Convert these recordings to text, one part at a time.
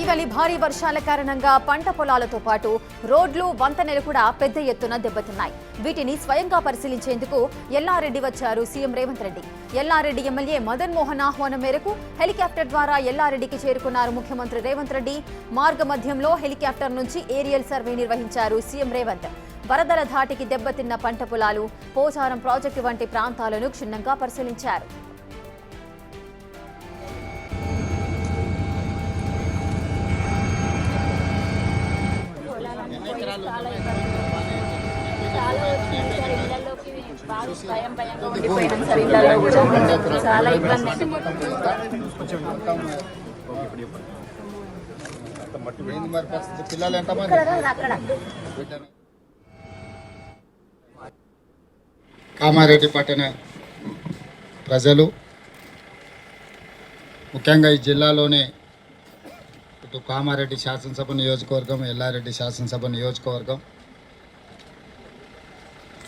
ఇటీవలి భారీ వర్షాల కారణంగా పంట పొలాలతో పాటు రోడ్లు వంతెనలు కూడా పెద్ద ఎత్తున దెబ్బతిన్నాయి. వీటిని స్వయంగా పరిశీలించేందుకు ఎల్లారెడ్డి వచ్చారు సీఎం రేవంత్ రెడ్డి. ఎల్లారెడ్డి ఎమ్మెల్యే మదన్ మోహన్ ఆహ్వానం మేరకు హెలికాప్టర్ ద్వారా ఎల్లారెడ్డికి చేరుకున్నారు ముఖ్యమంత్రి రేవంత్ రెడ్డి. మార్గ మధ్యంలో హెలికాప్టర్ నుంచి ఏరియల్ సర్వే నిర్వహించారు సీఎం రేవంత్. వరదల ధాటికి దెబ్బతిన్న పంట పొలాలు, పోచారం ప్రాజెక్టు వంటి ప్రాంతాలను క్షుణ్ణంగా పరిశీలించారు. చాలా ఇబ్బంది. పిల్లలు ఎంతమంది? కామారెడ్డి పట్టణ ప్రజలు, ముఖ్యంగా ఈ జిల్లాలోనే ఇటు కామారెడ్డి శాసనసభ నియోజకవర్గం, ఎల్లారెడ్డి శాసనసభ నియోజకవర్గం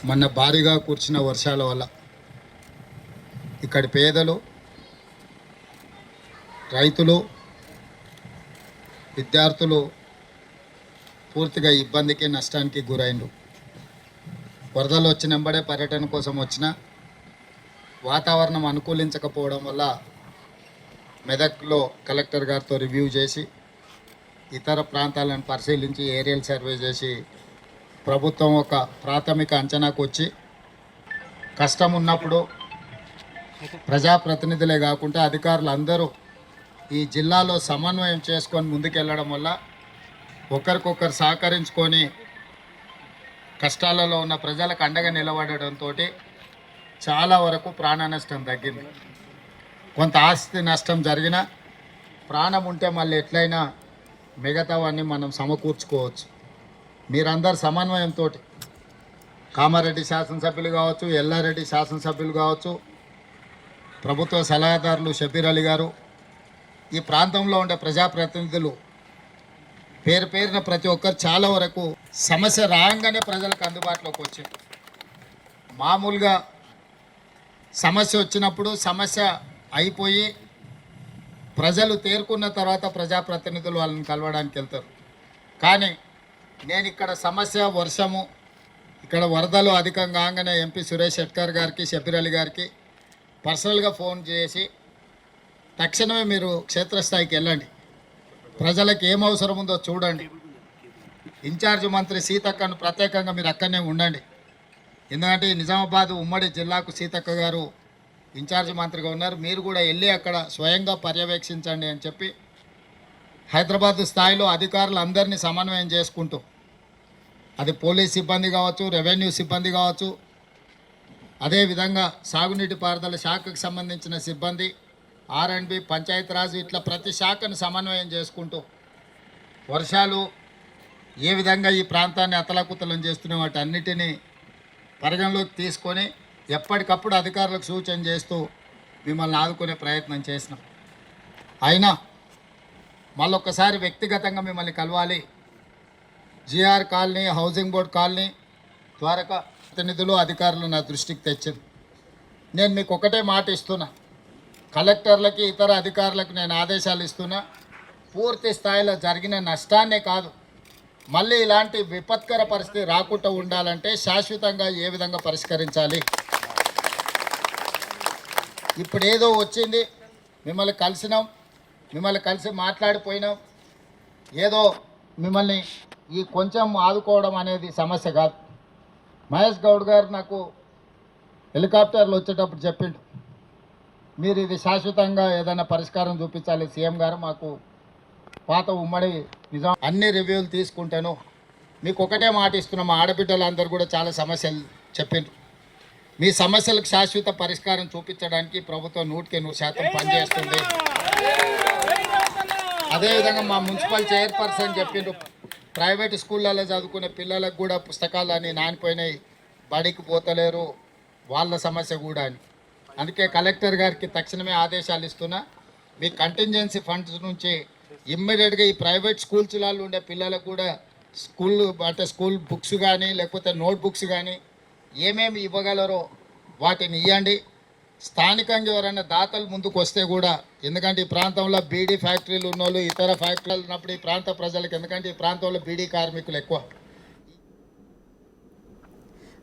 మొన్న భారీగా కురిసిన వర్షాల వల్ల ఇక్కడి పేదలు, రైతులు, విద్యార్థులు పూర్తిగా ఇబ్బందికి, నష్టానికి గురైండు. వరదలు వచ్చినంబడే పర్యటన కోసం వచ్చిన వాతావరణం అనుకూలించకపోవడం వల్ల మెదక్లో కలెక్టర్ గారితో రివ్యూ చేసి ఇతర ప్రాంతాలను పరిశీలించి ఏరియల్ సర్వే చేసి ప్రభుత్వం ఒక ప్రాథమిక అంచనాకు వచ్చి కష్టం ఉన్నప్పుడు ప్రజాప్రతినిధులే కాకుండా అధికారులు అందరూ ఈ జిల్లాలో సమన్వయం చేసుకొని ముందుకెళ్ళడం వల్ల ఒకరికొకరు సహకరించుకొని కష్టాలలో ఉన్న ప్రజలకు అండగా నిలబడడంతో చాలా వరకు ప్రాణ నష్టం తగ్గింది. కొంత ఆస్తి నష్టం జరిగినా ప్రాణం ఉంటే మళ్ళీ ఎట్లయినా మిగతావన్నీ మనం సమకూర్చుకోవచ్చు. మీరందరు సమన్వయంతో కామారెడ్డి శాసనసభ్యులు కావచ్చు, ఎల్లారెడ్డి శాసనసభ్యులు కావచ్చు, ప్రభుత్వ సలహాదారులు షబీర్ అలీ గారు, ఈ ప్రాంతంలో ఉండే ప్రజాప్రతినిధులు పేరు పేరున ప్రతి ఒక్కరు చాలా వరకు సమస్య రాగానే ప్రజలకు అందుబాటులోకి వచ్చాయి. మామూలుగా సమస్య వచ్చినప్పుడు సమస్య అయిపోయి ప్రజలు తేరుకున్న తర్వాత ప్రజాప్రతినిధులు వాళ్ళని కలవడానికి వెళ్తారు. కానీ నేను ఇక్కడ సమస్య వర్షము, ఇక్కడ వరదలు అధికంగా కాగానే ఎంపీ సురేష్ షెట్కర్ గారికి, షబీర్ అలీ గారికి పర్సనల్గా ఫోన్ చేసి తక్షణమే మీరు క్షేత్రస్థాయికి వెళ్ళండి, ప్రజలకు ఏం అవసరం ఉందో చూడండి, ఇన్ఛార్జ్ మంత్రి సీతక్కను ప్రత్యేకంగా మీరు అక్కడనే ఉండండి. ఎందుకంటే నిజామాబాద్ ఉమ్మడి జిల్లాకు సీతక్క గారు ఇన్ఛార్జ్ మంత్రిగా ఉన్నారు, మీరు కూడా వెళ్ళి అక్కడ స్వయంగా పర్యవేక్షించండి అని చెప్పి హైదరాబాద్ స్థాయిలో అధికారులు అందరినీ సమన్వయం చేసుకుంటూ, అది పోలీస్ సిబ్బంది కావచ్చు, రెవెన్యూ సిబ్బంది కావచ్చు, అదేవిధంగా సాగునీటి పారుదల శాఖకు సంబంధించిన సిబ్బంది, R&B, పంచాయతీరాజ్, ఇట్లా ప్రతి శాఖను సమన్వయం చేసుకుంటూ వర్షాలు ఏ విధంగా ఈ ప్రాంతాన్ని అతలాకుతలం చేస్తున్న వాటి అన్నిటినీ పరిగణలోకి తీసుకొని ఎప్పటికప్పుడు అధికారులకు సూచన చేస్తూ మిమ్మల్ని ఆదుకునే ప్రయత్నం చేసినాం. అయినా మళ్ళొక్కసారి వ్యక్తిగతంగా మిమ్మల్ని కలవాలి. GR colony, housing board colony, Dwaraka ప్రతినిధులు, అధికారులు నా దృష్టికి తెచ్చింది. నేను మీకు ఒకటే మాట ఇస్తున్నా, కలెక్టర్లకి, ఇతర అధికారులకు నేను ఆదేశాలు ఇస్తున్నా, పూర్తి స్థాయిలో జరిగిన నష్టాన్నే కాదు, మళ్ళీ ఇలాంటి విపత్కర పరిస్థితి రాకుండా ఉండాలంటే శాశ్వతంగా ఏ విధంగా పరిష్కరించాలి. ఇప్పుడు ఏదో వచ్చింది, మిమ్మల్ని కలిసినాం, మిమ్మల్ని కలిసి మాట్లాడిపోయినాం, ఏదో మిమ్మల్ని ఈ కొంచెం ఆదుకోవడం అనేది సమస్య కాదు. మహేష్ గౌడ్ గారు నాకు హెలికాప్టర్లు వచ్చేటప్పుడు చెప్పిండు, మీరు ఇది శాశ్వతంగా ఏదైనా పరిష్కారం చూపించాలి సీఎం గారు, మాకు పాత ఉమ్మడి నిజాం అన్ని రివ్యూలు తీసుకుంటాను. మీకు ఒకటే మాట ఇస్తున్నాం, మా ఆడబిడ్డలందరూ కూడా చాలా సమస్యలు చెప్పిండ్రు, మీ సమస్యలకు శాశ్వత పరిష్కారం చూపించడానికి ప్రభుత్వం 100% పనిచేస్తుంది. అదేవిధంగా మా మున్సిపల్ చైర్పర్సన్ చెప్పిండ్రు, ప్రైవేట్ స్కూళ్ళలో చదువుకునే పిల్లలకు కూడా పుస్తకాలని నానిపోయినాయి, బడికి పోతలేరు, వాళ్ళ సమస్య కూడా అని. అందుకే కలెక్టర్ గారికి తక్షణమే ఆదేశాలు ఇస్తున్నా, మీ కంటింజెన్సీ ఫండ్స్ నుంచి ఇమ్మీడియట్గా ఈ ప్రైవేట్ స్కూల్స్లలో ఉండే పిల్లలకు కూడా స్కూల్ బుక్స్ కానీ లేకపోతే నోట్ బుక్స్ కానీ ఏమేమి ఇవ్వగలరో వాటిని ఇవ్వండి. స్థానికంగా ఎవరైనా దాతలు ముందుకు వస్తే కూడా, ఎందుకంటే ఈ ప్రాంతంలో బీడీ ఫ్యాక్టరీలు ఉన్నోళ్ళు, ఇతర ఫ్యాక్టరీలు ఉన్నప్పుడు ఈ ప్రాంత ప్రజలకు, ఎందుకంటే ఈ ప్రాంతంలో బీడీ కార్మికులు ఎక్కువ.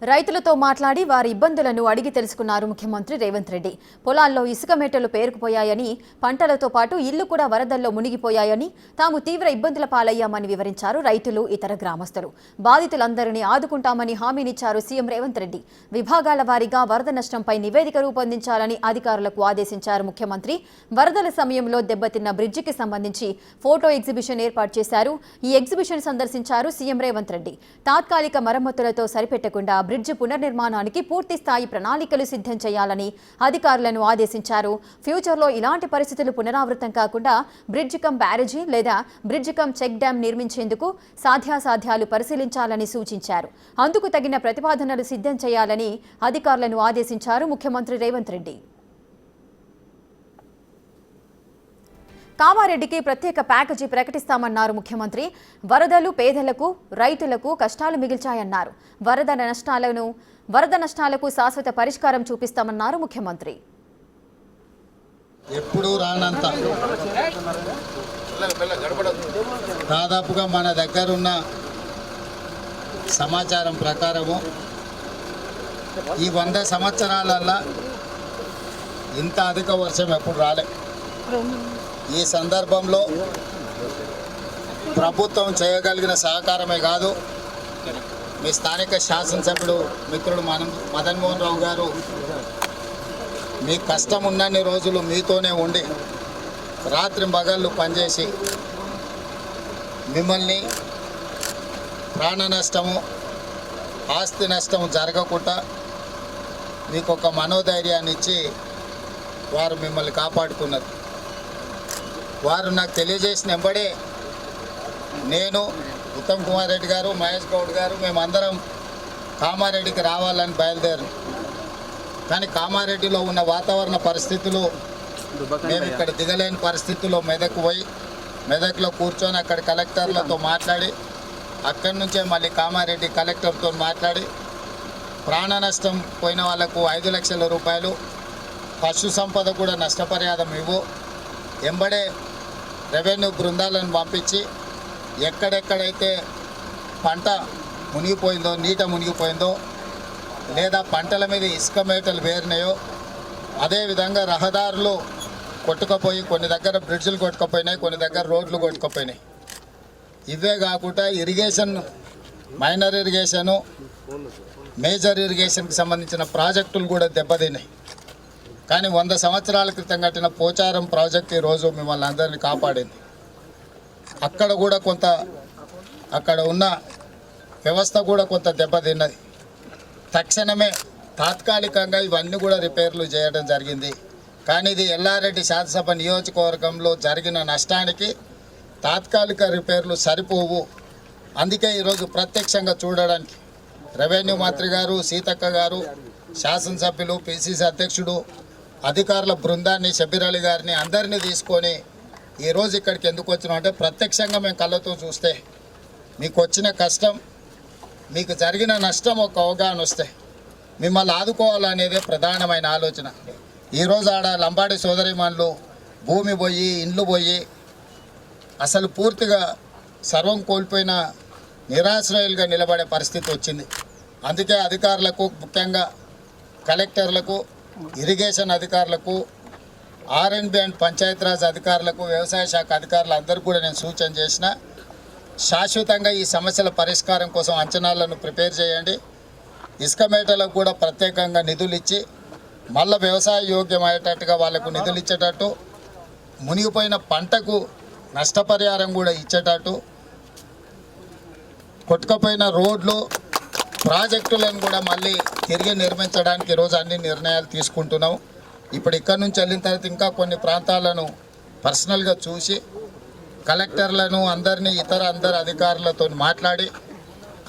రైతులతో మాట్లాడి వారి ఇబ్బందులను అడిగి తెలుసుకున్నారు ముఖ్యమంత్రి రేవంత్ రెడ్డి. పొలాల్లో ఇసుక మేటలు పేరుకుపోయాయని, పంటలతో పాటు ఇళ్లు కూడా వరదల్లో మునిగిపోయాయని, తాము తీవ్ర ఇబ్బందుల పాలయ్యామని వివరించారు రైతులు, ఇతర గ్రామస్తులు. బాధితులందరినీ ఆదుకుంటామని హామీనిచ్చారు సీఎం రేవంత్ రెడ్డి. విభాగాల వారీగా వరద నష్టంపై నివేదిక రూపొందించాలని అధికారులకు ఆదేశించారు ముఖ్యమంత్రి. వరదల సమయంలో దెబ్బతిన్న బ్రిడ్జికి సంబంధించి ఫోటో ఎగ్జిబిషన్ ఏర్పాటు చేశారు. ఈ ఎగ్జిబిషన్ సందర్శించారు సీఎం రేవంత్ రెడ్డి. తాత్కాలిక మరమ్మతులతో సరిపెట్టకుండా బ్రిడ్జి పునర్నిర్మాణానికి పూర్తి స్థాయి ప్రణాళికలు సిద్ధం చేయాలని అధికారులను ఆదేశించారు. ఫ్యూచర్లో ఇలాంటి పరిస్థితులు పునరావృతం కాకుండా బ్రిడ్జి కమ్ బ్యారేజీ లేదా బ్రిడ్జి కమ్ చెక్ డ్యాం నిర్మించేందుకు సాధ్యాసాధ్యాలు పరిశీలించాలని సూచించారు. అందుకు తగిన ప్రతిపాదనలు సిద్ధం చేయాలని అధికారులను ఆదేశించారు ముఖ్యమంత్రి రేవంత్ రెడ్డి. కామారెడ్డికి ప్రత్యేక ప్యాకేజీ ప్రకటిస్తామన్నారు ముఖ్యమంత్రి. వరదలు పేదలకు, రైతులకు కష్టాలు మిగిల్చాయన్నారు. వరద నష్టాలకు శాశ్వత పరిష్కారం చూపిస్తామన్నారు ముఖ్యమంత్రి. ఎప్పుడు రానంత దాదాపుగా మన దగ్గరున్న సమాచారం ప్రకారము ఈ 100 సంవత్సరాలల్లా ఇంత అధిక వర్షం ఎప్పుడు రాలే. ఈ సందర్భంలో ప్రభుత్వం చేయగలిగిన సహకారమే కాదు, మీ స్థానిక శాసనసభ్యుడు మిత్రుడు మదన్ మోహన్ రావు గారు మీ కష్టం ఉన్నన్ని రోజులు మీతోనే ఉండి రాత్రి పగళ్ళు పనిచేసి మిమ్మల్ని ప్రాణ నష్టము, ఆస్తి నష్టము జరగకుండా మీకు ఒక మనోధైర్యాన్ని ఇచ్చి వారు మిమ్మల్ని కాపాడుకున్నారు. వారు నాకు తెలియజేసిన వెంబడే నేను, ఉత్తమ్ కుమార్ రెడ్డి గారు, మహేష్ గౌడ్ గారు మేమందరం కామారెడ్డికి రావాలని బయలుదేరాం. కానీ కామారెడ్డిలో ఉన్న వాతావరణ పరిస్థితులు మేము ఇక్కడ దిగలేని పరిస్థితుల్లో మెదక్ పోయి మెదక్లో కూర్చొని అక్కడ కలెక్టర్లతో మాట్లాడి, అక్కడి నుంచే మళ్ళీ కామారెడ్డి కలెక్టర్తో మాట్లాడి ప్రాణ నష్టం పోయిన వాళ్లకు 5 లక్షల రూపాయలు, పశు సంపద కూడా నష్టపరిహారం ఇవ్వు, ఎంబడే రెవెన్యూ బృందాలను పంపించి ఎక్కడెక్కడైతే పంట మునిగిపోయిందో, నీట మునిగిపోయిందో, లేదా పంటల మీద ఇసుక మేటలు వేరినాయో, అదేవిధంగా రహదారులు కొట్టుకుపోయి కొన్ని దగ్గర బ్రిడ్జ్లు కొట్టుకుపోయినాయి, కొన్ని దగ్గర రోడ్లు కొట్టుకుపోయినాయి. ఇవే కాకుండా ఇరిగేషన్, మైనర్ ఇరిగేషను, మేజర్ ఇరిగేషన్కి సంబంధించిన ప్రాజెక్టులు కూడా దెబ్బతిన్నాయి. కానీ 100 సంవత్సరాల క్రితం కట్టిన పోచారం ప్రాజెక్ట్ ఈరోజు మిమ్మల్ని అందరినీ కాపాడింది. అక్కడ కూడా కొంత, అక్కడ ఉన్న వ్యవస్థ కూడా కొంత దెబ్బతిన్నది. తక్షణమే తాత్కాలికంగా ఇవన్నీ కూడా రిపేర్లు చేయడం జరిగింది. కానీ ఇది ఎల్లారెడ్డి శాసనసభ నియోజకవర్గంలో జరిగిన నష్టానికి తాత్కాలిక రిపేర్లు సరిపోవు. అందుకే ఈరోజు ప్రత్యక్షంగా చూడడానికి రెవెన్యూ మంత్రి గారు, సీతక్క గారు, శాసనసభ్యులు, పిసిసి అధ్యక్షుడు, అధికారుల బృందాన్ని, షబీర్ అలీ గారిని అందరినీ తీసుకొని ఈరోజు ఇక్కడికి ఎందుకు వచ్చినాం అంటే, ప్రత్యక్షంగా మేము కళ్ళతో చూస్తే మీకు వచ్చిన కష్టం, మీకు జరిగిన నష్టం ఒక అవగాహన వస్తే మిమ్మల్ని ఆదుకోవాలనేదే ప్రధానమైన ఆలోచన. ఈరోజు ఆడ లంబాడి సోదరిమణులు భూమి పోయి, ఇండ్లు పోయి, అసలు పూర్తిగా సర్వం కోల్పోయిన నిరాశ్రయులుగా నిలబడే పరిస్థితి వచ్చింది. అందుకే అధికారులకు, ముఖ్యంగా కలెక్టర్లకు, ఇరిగేషన్ అధికారులకు, ఆర్ఎండ్బి అండ్ పంచాయతీరాజ్ అధికారులకు, వ్యవసాయ శాఖ అధికారులందరికీ కూడా నేను సూచన చేసిన, శాశ్వతంగా ఈ సమస్యల పరిష్కారం కోసం అంచనాలను ప్రిపేర్ చేయండి. ఇసుక మేటలకు కూడా ప్రత్యేకంగా నిధులు ఇచ్చి మళ్ళీ వ్యవసాయ యోగ్యమయ్యేటట్టుగా వాళ్ళకు నిధులు ఇచ్చేటట్టు, మునిగిపోయిన పంటకు నష్టపరిహారం కూడా ఇచ్చేటట్టు, కొట్టుకుపోయిన రోడ్లు, ప్రాజెక్టులను కూడా మళ్ళీ తిరిగి నిర్మించడానికి ఈరోజు అన్ని నిర్ణయాలు తీసుకుంటున్నాం. ఇప్పుడు ఇక్కడ నుంచి వెళ్ళిన తర్వాత ఇంకా కొన్ని ప్రాంతాలను పర్సనల్గా చూసి కలెక్టర్లను, అందరినీ, అందరు అధికారులతో మాట్లాడి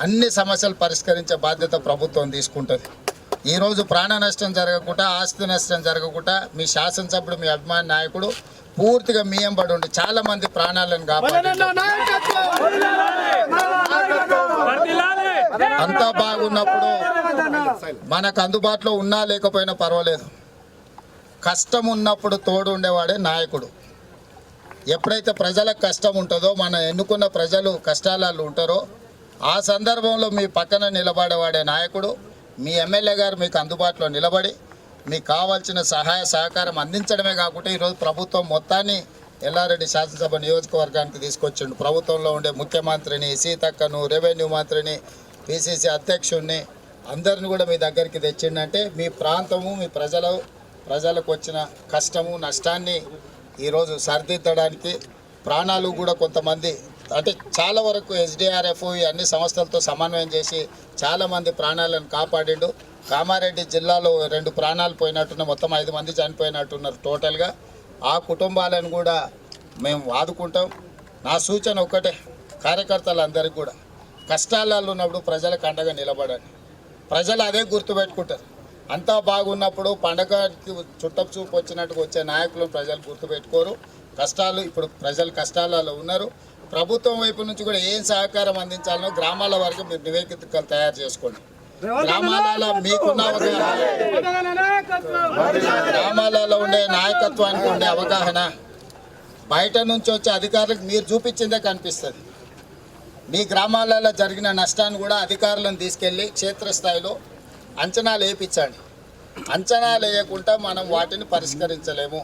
అన్ని సమస్యలు పరిష్కరించే బాధ్యత ప్రభుత్వం తీసుకుంటుంది. ఈరోజు ప్రాణ నష్టం జరగకుండా, ఆస్తి నష్టం జరగకుండా మీ శాసనసభ్యుడు, మీ అభిమాన నాయకుడు పూర్తిగా మీ ఎంబడి ఉండి చాలా మంది ప్రాణాలను కాపాడారు. అంతా బాగున్నప్పుడు మనకు అందుబాటులో ఉన్నా లేకపోయినా పర్వాలేదు. కష్టం ఉన్నప్పుడు తోడు ఉండేవాడే నాయకుడు. ఎప్పుడైతే ప్రజలకు కష్టం ఉంటుందో, మన ఎన్నుకున్న ప్రజలు కష్టాలలో ఉంటారో, ఆ సందర్భంలో మీ పక్కన నిలబడేవాడే నాయకుడు. మీ ఎమ్మెల్యే గారు మీకు అందుబాటులో నిలబడి మీకు కావాల్సిన సహాయ సహకారం అందించడమే కాకుండా ఈరోజు ప్రభుత్వం మొత్తాన్ని ఎల్లారెడ్డి శాసనసభ నియోజకవర్గానికి తీసుకొచ్చిండు. ప్రభుత్వంలో ఉండే ముఖ్యమంత్రిని, సీతక్కను, రెవెన్యూ మంత్రిని, పిసిసి అధ్యక్షుడిని అందరిని కూడా మీ దగ్గరికి తెచ్చిండంటే మీ ప్రాంతము, మీ ప్రజలకు వచ్చిన కష్టము నష్టాన్ని ఈరోజు సరిదిద్దడానికి, ప్రాణాలు కూడా కొంతమంది అంటే చాలా వరకు ఎస్డిఆర్ఎఫ్ ఈ అన్ని సంస్థలతో సమన్వయం చేసి చాలామంది ప్రాణాలను కాపాడిండు. కామారెడ్డి జిల్లాలో 2 ప్రాణాలు పోయినట్టున్న, మొత్తం 5 మంది చనిపోయినట్టున్నారు టోటల్గా. ఆ కుటుంబాలను కూడా మేము ఆదుకుంటాం. నా సూచన ఒక్కటే, కార్యకర్తలందరికీ కూడా కష్టాలలో ఉన్నప్పుడు ప్రజలకు అండగా నిలబడండి. ప్రజలు అదే గుర్తుపెట్టుకుంటారు. అంతా బాగున్నప్పుడు పండగకి చుట్టపు చూపు వచ్చినట్టుగా వచ్చే నాయకులను ప్రజలు గుర్తుపెట్టుకోరు. కష్టాలు ఇప్పుడు ప్రజలు కష్టాలలో ఉన్నారు. ప్రభుత్వం వైపు నుంచి కూడా ఏం సహకారం అందించాలనో గ్రామాల వరకు మీరు నివేదికలు తయారు చేసుకోండి. గ్రామాలలో మీకున్న గ్రామాలలో ఉండే నాయకత్వానికి ఉండే అవగాహన బయట నుంచి వచ్చే అధికారులకు మీరు చూపించిందే కనిపిస్తుంది. మీ గ్రామాలలో జరిగిన నష్టాన్ని కూడా అధికారులను తీసుకెళ్ళి క్షేత్రస్థాయిలో అంచనాలు వేయించండి. అంచనాలు వేయకుండా మనం వాటిని పరిష్కరించలేము.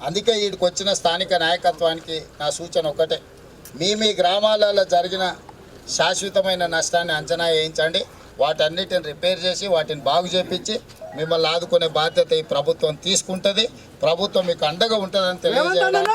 అందుకే వీడికి వచ్చిన స్థానిక నాయకత్వానికి నా సూచన ఒకటే, మీ గ్రామాలలో జరిగిన శాశ్వతమైన నష్టాన్ని అంచనా వేయించండి. వాటన్నిటిని రిపేర్ చేసి వాటిని బాగు చేపించి మిమ్మల్ని ఆదుకునే బాధ్యత ఈ ప్రభుత్వం తీసుకుంటుంది. ప్రభుత్వం మీకు అండగా ఉంటుందని తెలియజేయడానికి